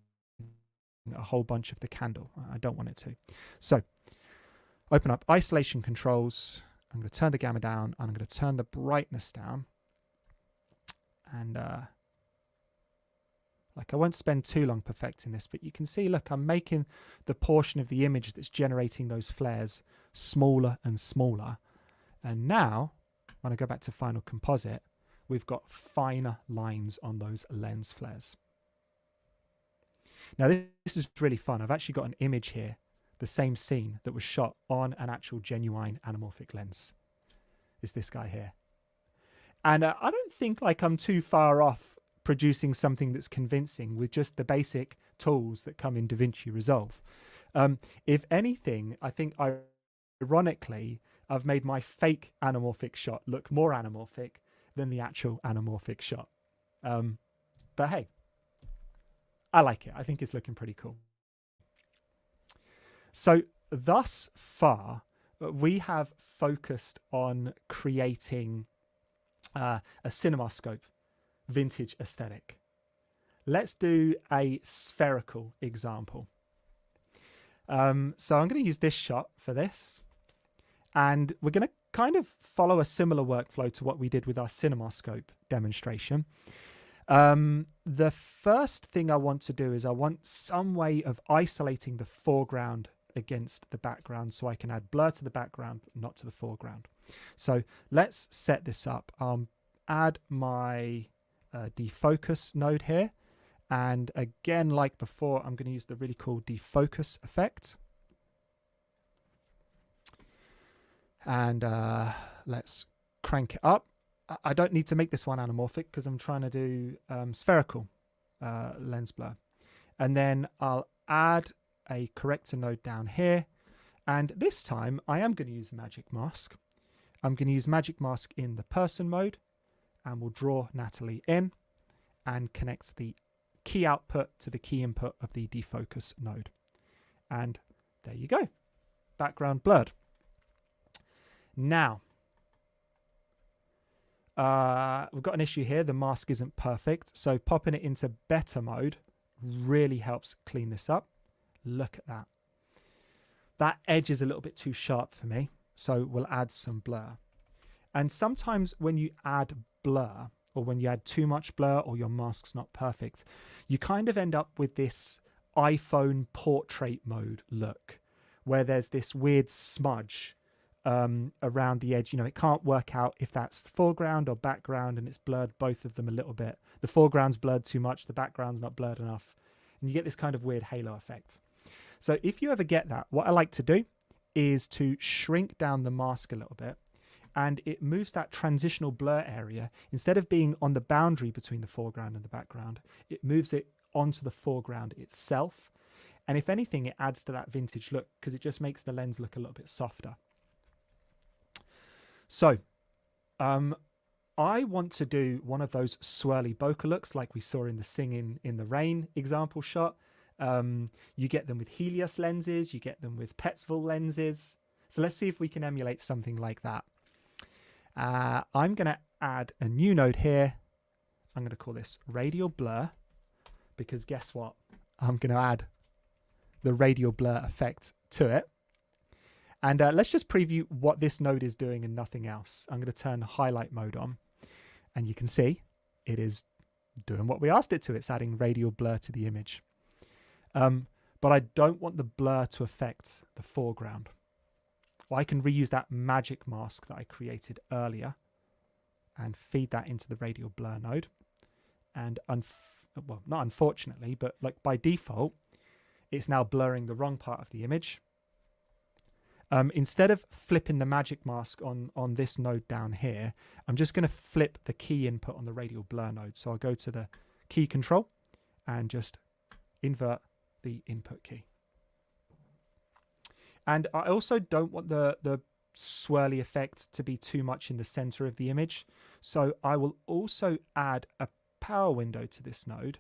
a whole bunch of the candle. I don't want it to. So open up Isolation Controls. I'm going to turn the gamma down. And I'm going to turn the brightness down. And like, I won't spend too long perfecting this, but you can see, look, I'm making the portion of the image that's generating those flares smaller and smaller. And now, when I go back to Final Composite, we've got finer lines on those lens flares. Now, this is really fun. I've actually got an image here, the same scene that was shot on an actual genuine anamorphic lens. Is this guy here. And I don't think like I'm too far off producing something that's convincing with just the basic tools that come in DaVinci Resolve. If anything, I think ironically, I've made my fake anamorphic shot look more anamorphic than the actual anamorphic shot. But hey, I like it. I think it's looking pretty cool. So thus far, we have focused on creating a CinemaScope vintage aesthetic. Let's do a spherical example. So I'm going to use this shot for this. And we're going to kind of follow a similar workflow to what we did with our CinemaScope demonstration. The first thing I want to do is I want some way of isolating the foreground against the background so I can add blur to the background, not to the foreground. So let's set this up. Add my defocus node here. And again, like before, I'm going to use the really cool defocus effect. And let's crank it up. I don't need to make this one anamorphic because I'm trying to do spherical lens blur. And then I'll add a corrector node down here. And this time I am going to use Magic Mask. I'm going to use Magic Mask in the person mode. And we'll draw Natalie in and connect the key output to the key input of the defocus node. And there you go. Background blurred. Now, we've got an issue here. The mask isn't perfect. So popping it into better mode really helps clean this up. Look at that. That edge is a little bit too sharp for me. So we'll add some blur. And sometimes when you add blur, or when you add too much blur, or your mask's not perfect, you kind of end up with this iPhone portrait mode look, where there's this weird smudge around the edge. You know, it can't work out if that's foreground or background, and it's blurred both of them a little bit. The foreground's blurred too much, the background's not blurred enough, and you get this kind of weird halo effect. So if you ever get that, what I like to do is to shrink down the mask a little bit, and it moves that transitional blur area. Instead of being on the boundary between the foreground and the background, it moves it onto the foreground itself. And if anything, it adds to that vintage look because it just makes the lens look a little bit softer. So I want to do one of those swirly bokeh looks like we saw in the Singing in the Rain example shot. You get them with Helios lenses, you get them with Petzval lenses. So let's see if we can emulate something like that. I'm going to add a new node here. I'm going to call this radial blur because guess what? I'm going to add the radial blur effect to it. And let's just preview what this node is doing and nothing else. I'm going to turn highlight mode on and you can see it is doing what we asked it to. It's adding radial blur to the image. But I don't want the blur to affect the foreground. Well, I can reuse that magic mask that I created earlier and feed that into the radial blur node. And well, not unfortunately, but like by default, it's now blurring the wrong part of the image. Instead of flipping the magic mask on this node down here, I'm just going to flip the key input on the radial blur node. So I'll go to the key control and just invert the input key. And I also don't want the swirly effect to be too much in the center of the image. So I will also add a power window to this node.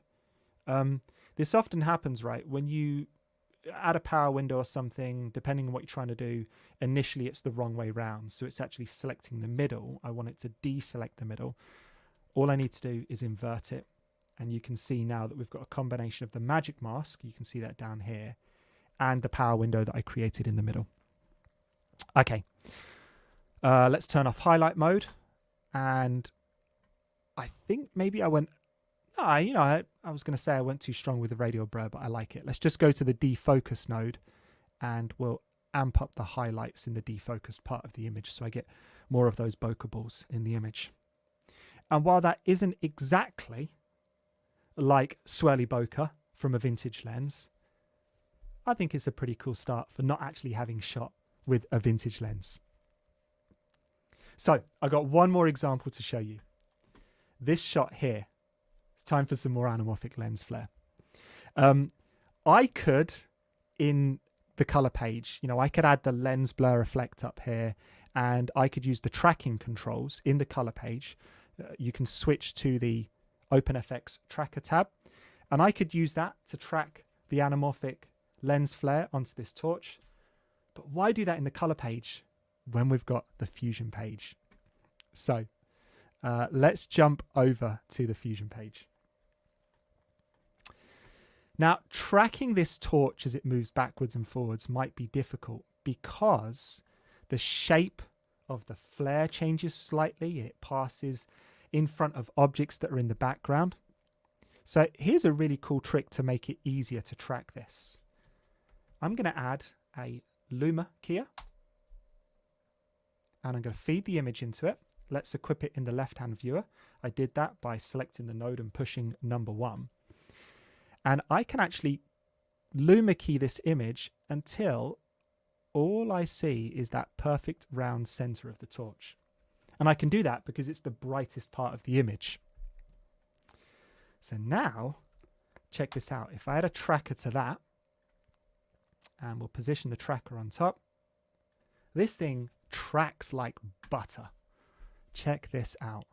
This often happens, right? When you add a power window or something, depending on what you're trying to do, initially it's the wrong way round. So it's actually selecting the middle. I want it to deselect the middle. All I need to do is invert it. And you can see now that we've got a combination of the magic mask. You can see that down here. And the power window that I created in the middle. Okay, let's turn off highlight mode. And I think maybe I went, I was going to say I went too strong with the radial blur, but I like it. Let's just go to the defocus node and we'll amp up the highlights in the defocused part of the image so I get more of those bokeh balls in the image. And while that isn't exactly like swirly bokeh from a vintage lens, I think it's a pretty cool start for not actually having shot with a vintage lens. So I got one more example to show you. This shot here. It's time for some more anamorphic lens flare. I could, in the color page, I could add the lens blur effect up here, and I could use the tracking controls in the color page. You can switch to the OpenFX tracker tab, and I could use that to track the anamorphic lens flare onto this torch. But why do that in the color page when we've got the Fusion page? So let's jump over to the Fusion page. Now, tracking this torch as it moves backwards and forwards might be difficult because the shape of the flare changes slightly. It passes in front of objects that are in the background. So here's a really cool trick to make it easier to track this. I'm going to add a Luma keyer, and I'm going to feed the image into it. Let's equip it in the left-hand viewer. I did that by selecting the node and pushing number 1. And I can actually Luma key this image until all I see is that perfect round center of the torch. And I can do that because it's the brightest part of the image. So now, check this out. If I add a tracker to that, and we'll position the tracker on top, this thing tracks like butter. Check this out.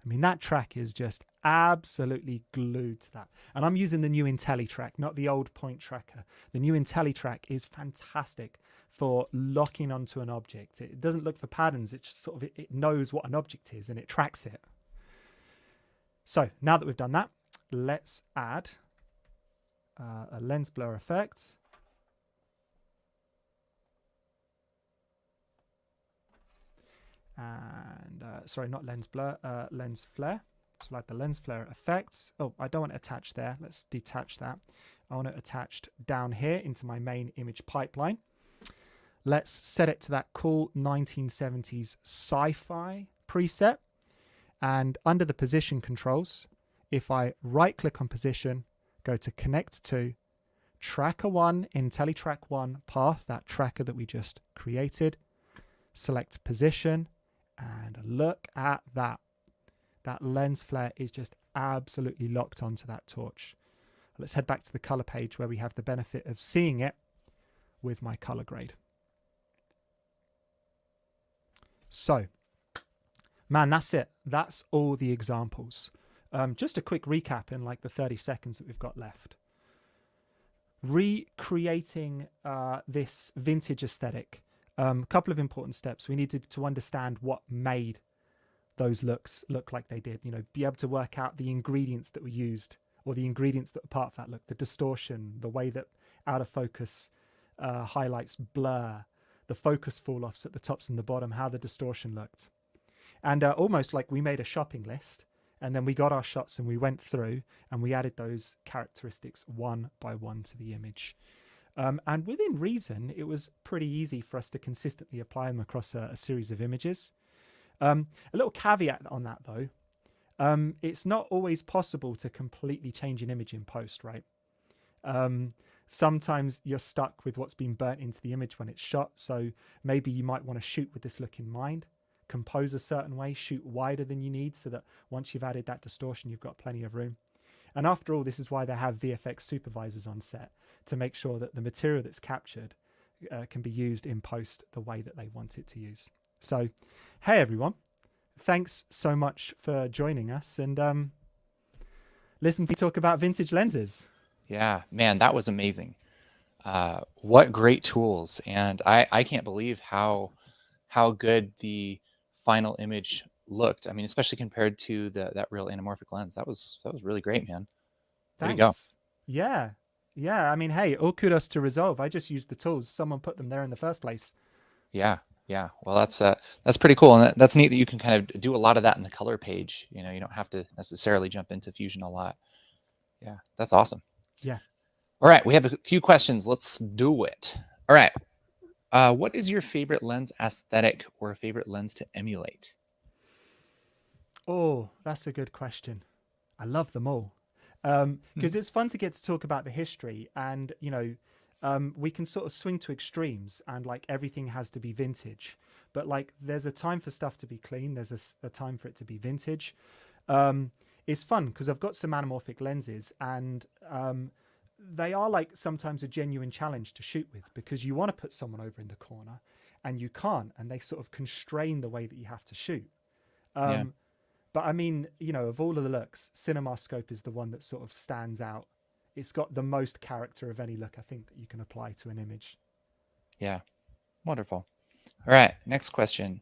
I mean, that track is just absolutely glued to that. And I'm using the new IntelliTrack, not the old point tracker. The new IntelliTrack is fantastic for locking onto an object. It doesn't look for patterns. It just sort of, it knows what an object is and it tracks it. So now that we've done that, let's add a lens blur effect. And sorry, not lens blur, lens flare. So like the lens flare effects. Oh, I don't want it attached there. Let's detach that. I want it attached down here into my main image pipeline. Let's set it to that cool 1970s sci-fi preset. And under the position controls, if I right click on position, go to connect to tracker 1, IntelliTrack 1 path, that tracker that we just created, select position, and look at that. That lens flare is just absolutely locked onto that torch. Let's head back to the color page where we have the benefit of seeing it with my color grade. So, man, that's it. That's all the examples. Just a quick recap in like the 30 seconds that we've got left. Recreating this vintage aesthetic. A couple of important steps. We needed to understand what made those looks look like they did. Be able to work out the ingredients that were used, or the ingredients that were part of that look. The distortion, the way that out of focus highlights blur, the focus fall offs at the tops and the bottom, how the distortion looked. And almost like we made a shopping list, and then we got our shots and we went through and we added those characteristics one by one to the image. And within reason, it was pretty easy for us to consistently apply them across a series of images. A little caveat on that though, it's not always possible to completely change an image in post, right? Sometimes you're stuck with what's been burnt into the image when it's shot. So maybe you might want to shoot with this look in mind, compose a certain way, shoot wider than you need so that once you've added that distortion, you've got plenty of room. And after all, this is why they have VFX supervisors on set, to make sure that the material that's captured can be used in post the way that they want it to use. So, hey everyone, thanks so much for joining us and listen to me talk about vintage lenses. Yeah, man, that was amazing. What great tools. And I can't believe how good the final image looked. I mean, especially compared to that real anamorphic lens. That was really great, man. There you go. Yeah. I mean, hey, all kudos to Resolve. I just used the tools. Someone put them there in the first place. Yeah. Well, that's pretty cool, and that's neat that you can kind of do a lot of that in the color page. You don't have to necessarily jump into Fusion a lot. Yeah, that's awesome. Yeah. All right, we have a few questions. Let's do it. All right. What is your favorite lens aesthetic or favorite lens to emulate? Oh, that's a good question. I love them all. Because it's fun to get to talk about the history, and we can sort of swing to extremes, and like everything has to be vintage, but like there's a time for stuff to be clean, there's a time for it to be vintage. it's fun because I've got some anamorphic lenses, and they are like sometimes a genuine challenge to shoot with, because you want to put someone over in the corner and you can't, and they sort of constrain the way that you have to shoot. Yeah. But I mean, you know, of all of the looks, CinemaScope is the one that sort of stands out. It's got the most character of any look, I think, that you can apply to an image. Yeah. Wonderful. All right. Next question.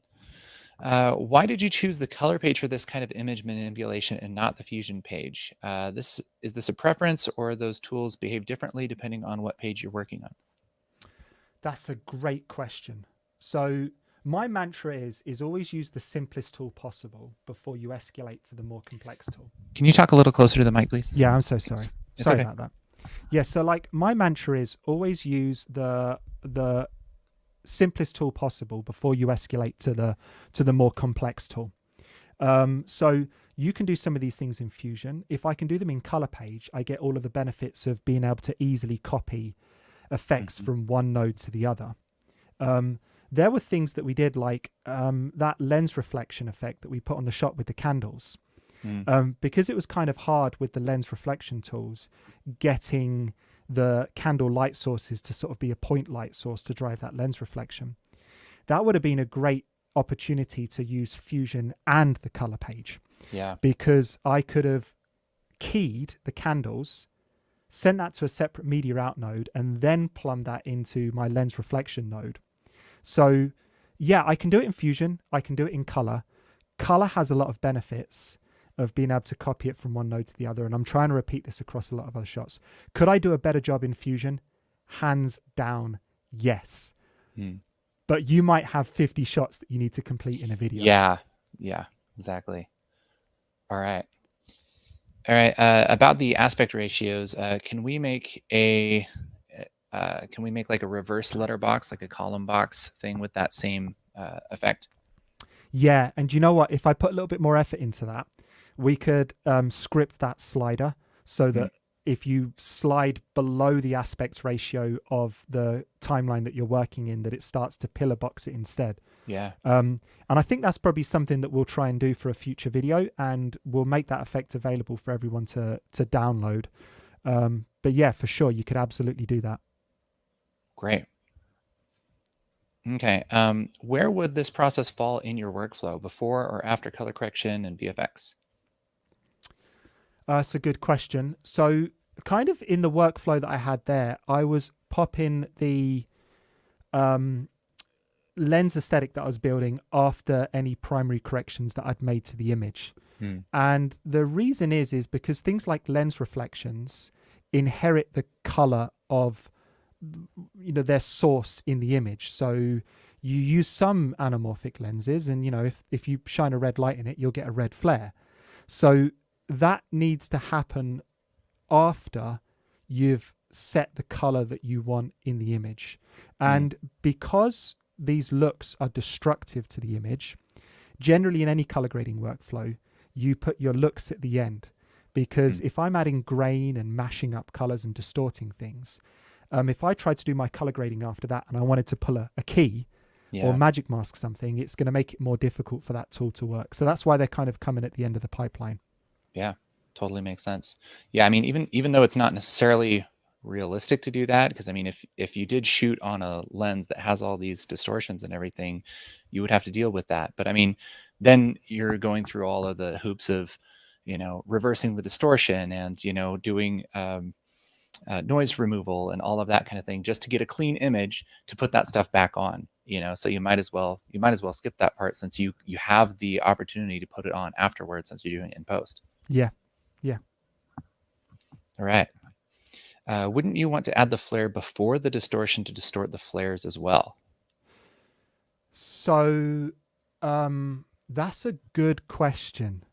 Why did you choose the color page for this kind of image manipulation and not the fusion page? Is this a preference, or those tools behave differently depending on what page you're working on? That's a great question. So my mantra is always use the simplest tool possible before you escalate to the more complex tool. Can you talk a little closer to the mic, please? Yeah, I'm so sorry. It's Sorry okay. about that. Yeah, so like my mantra is always use the simplest tool possible before you escalate to the more complex tool. So you can do some of these things in Fusion. If I can do them in color page, I get all of the benefits of being able to easily copy effects from one node to the other. There were things that we did, like that lens reflection effect that we put on the shot with the candles. Because it was kind of hard with the lens reflection tools, getting the candle light sources to sort of be a point light source to drive that lens reflection. That would have been a great opportunity to use Fusion and the color page. Yeah. Because I could have keyed the candles, sent that to a separate media out node, and then plumbed that into my lens reflection node. So yeah, I can do it in Fusion. I can do it in color. Color has a lot of benefits of being able to copy it from one node to the other, and I'm trying to repeat this across a lot of other shots. Could I do a better job in Fusion? Hands down, yes. But you might have 50 shots that you need to complete in a video. Yeah, exactly. All right. About the aspect ratios, can we make like a reverse letterbox, like a column box thing with that same effect? Yeah, and you know what? If I put a little bit more effort into that, we could script that slider so that if you slide below the aspect ratio of the timeline that you're working in, that it starts to pillar box it instead. Yeah. And I think that's probably something that we'll try and do for a future video, and we'll make that effect available for everyone to download. But yeah, for sure, you could absolutely do that. Great. Okay. Where would this process fall in your workflow, before or after color correction and VFX? That's a good question. So kind of in the workflow that I had there, I was popping the lens aesthetic that I was building after any primary corrections that I'd made to the image. And the reason is because things like lens reflections inherit the color of, you know, their source in the image. So you use some anamorphic lenses, and, you know, if you shine a red light in it, you'll get a red flare. So that needs to happen after you've set the color that you want in the image. And because these looks are destructive to the image, generally in any color grading workflow, you put your looks at the end. Because if I'm adding grain and mashing up colors and distorting things, if I try to do my color grading after that and I wanted to pull a key or magic mask something, it's going to make it more difficult for that tool to work. So that's why they're kind of coming at the end of the pipeline. Yeah, totally makes sense. Yeah, I mean, even though it's not necessarily realistic to do that, because I mean, if you did shoot on a lens that has all these distortions and everything, you would have to deal with that. But I mean, then you're going through all of the hoops of, you know, reversing the distortion and, you know, doing noise removal and all of that kind of thing, just to get a clean image to put that stuff back on, you know. So you might as well skip that part, since you have the opportunity to put it on afterwards, since you're doing it in post. Yeah. All right. Wouldn't you want to add the flare before the distortion to distort the flares as well? So that's a good question.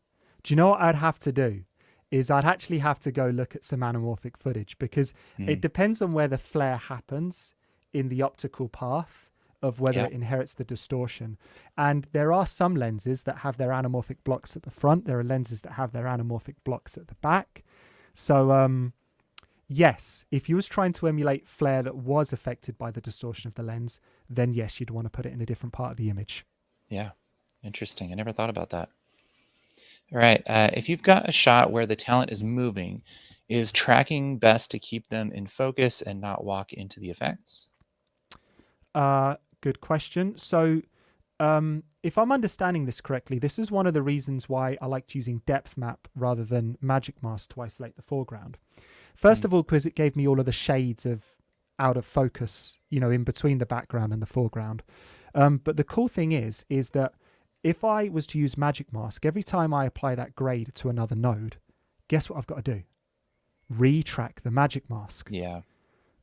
Do you know what I'd have to do? Is I'd actually have to go look at some anamorphic footage, because it depends on where the flare happens in the optical path of whether it inherits the distortion. And there are some lenses that have their anamorphic blocks at the front. There are lenses that have their anamorphic blocks at the back. So yes, if you was trying to emulate flare that was affected by the distortion of the lens, then yes, you'd want to put it in a different part of the image. Yeah, interesting. I never thought about that. All right. If you've got a shot where the talent is moving, is tracking best to keep them in focus and not walk into the effects? Good question. So, if I'm understanding this correctly, this is one of the reasons why I liked using depth map rather than magic mask to isolate the foreground. First of all, because it gave me all of the shades of out of focus, in between the background and the foreground. But the cool thing is that if I was to use magic mask, every time I apply that grade to another node, guess what I've got to do? Retrack the magic mask. Yeah.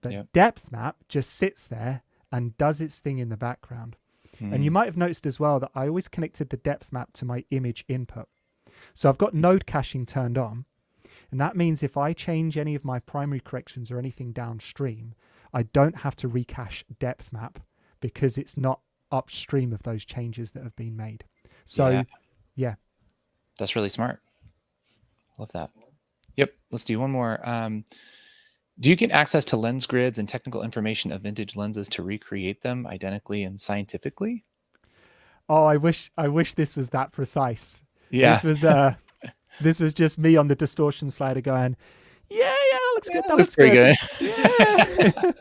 The depth map just sits there and does its thing in the background. And you might have noticed as well that I always connected the depth map to my image input. So I've got node caching turned on. And that means if I change any of my primary corrections or anything downstream, I don't have to recache depth map because it's not upstream of those changes that have been made. So, yeah. That's really smart. Love that. Yep. Let's do one more. Do you get access to lens grids and technical information of vintage lenses to recreate them identically and scientifically? Oh, I wish this was that precise. Yeah. This was just me on the distortion slider going, yeah, looks good. That looks pretty good. Yeah.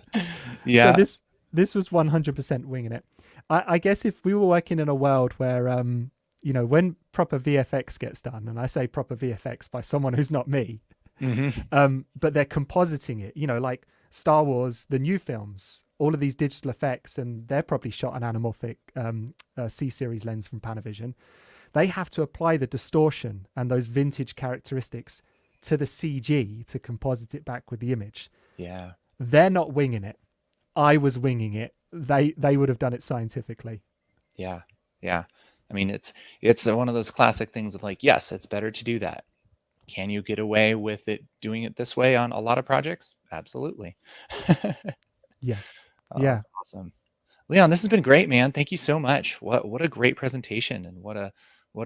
Yeah. So this was 100% winging it. I guess if we were working in a world where, when proper VFX gets done, and I say proper VFX by someone who's not me, but they're compositing it, like Star Wars, the new films, all of these digital effects, and they're probably shot an anamorphic C-series lens from Panavision. They have to apply the distortion and those vintage characteristics to the CG to composite it back with the image. Yeah. They're not winging it. I was winging it. They would have done it scientifically. Yeah. Yeah. I mean, it's one of those classic things of like, yes, it's better to do that. Can you get away with it doing it this way on a lot of projects? Absolutely. Yeah. Oh, Yeah. that's awesome. Leon, this has been great, man. Thank you so much. What a great presentation, and what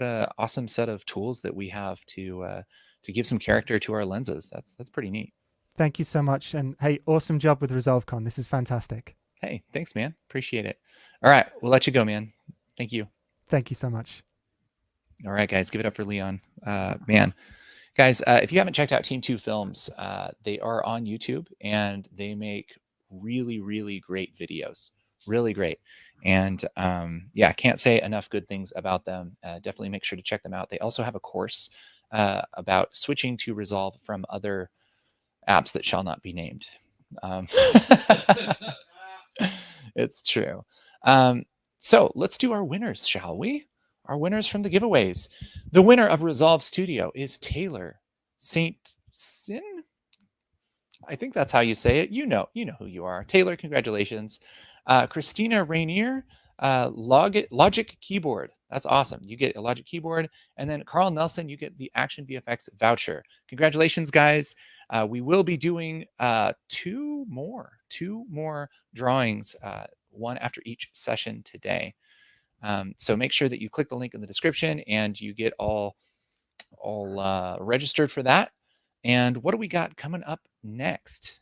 a awesome set of tools that we have to give some character to our lenses. That's pretty neat. Thank you so much. And hey, awesome job with ResolveCon. This is fantastic. Hey, thanks, man. Appreciate it. All right, we'll let you go, man. Thank you. Thank you so much. All right, guys, give it up for Leon. Man. Guys, if you haven't checked out Team2Films, they are on YouTube, and they make really, really great videos. Really great. And can't say enough good things about them. Definitely make sure to check them out. They also have a course about switching to Resolve from other apps that shall not be named. It's true. So let's do our winners, shall we? Our winners from the giveaways. The winner of Resolve Studio is Taylor St. Sin. I think that's how you say it. You know who you are. Taylor, congratulations. Christina Rainier, Logic Keyboard. That's awesome. You get a Logic Keyboard. And then Carl Nelson, you get the Action VFX voucher. Congratulations, guys. We will be doing two more drawings, one after each session today. So make sure that you click the link in the description and you get all registered for that. And what do we got coming up next?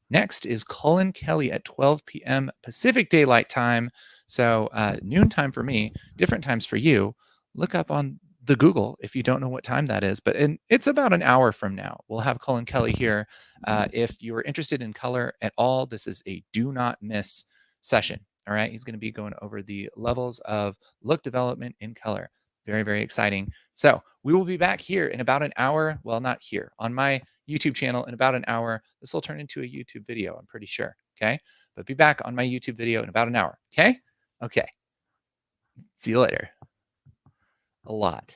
Next is Cullen Kelly at 12 p.m. Pacific Daylight Time. So noon time for me, different times for you. Look up on the Google if you don't know what time that is. But it's about an hour from now. We'll have Cullen Kelly here. If you're interested in color at all, this is a do not miss session. All right. He's going to be going over the levels of look development in color. Very, very exciting. So we will be back here in about an hour. Well, not here, on my YouTube channel in about an hour. This will turn into a YouTube video, I'm pretty sure. Okay. But be back on my YouTube video in about an hour. Okay. Okay. See you later. A lot.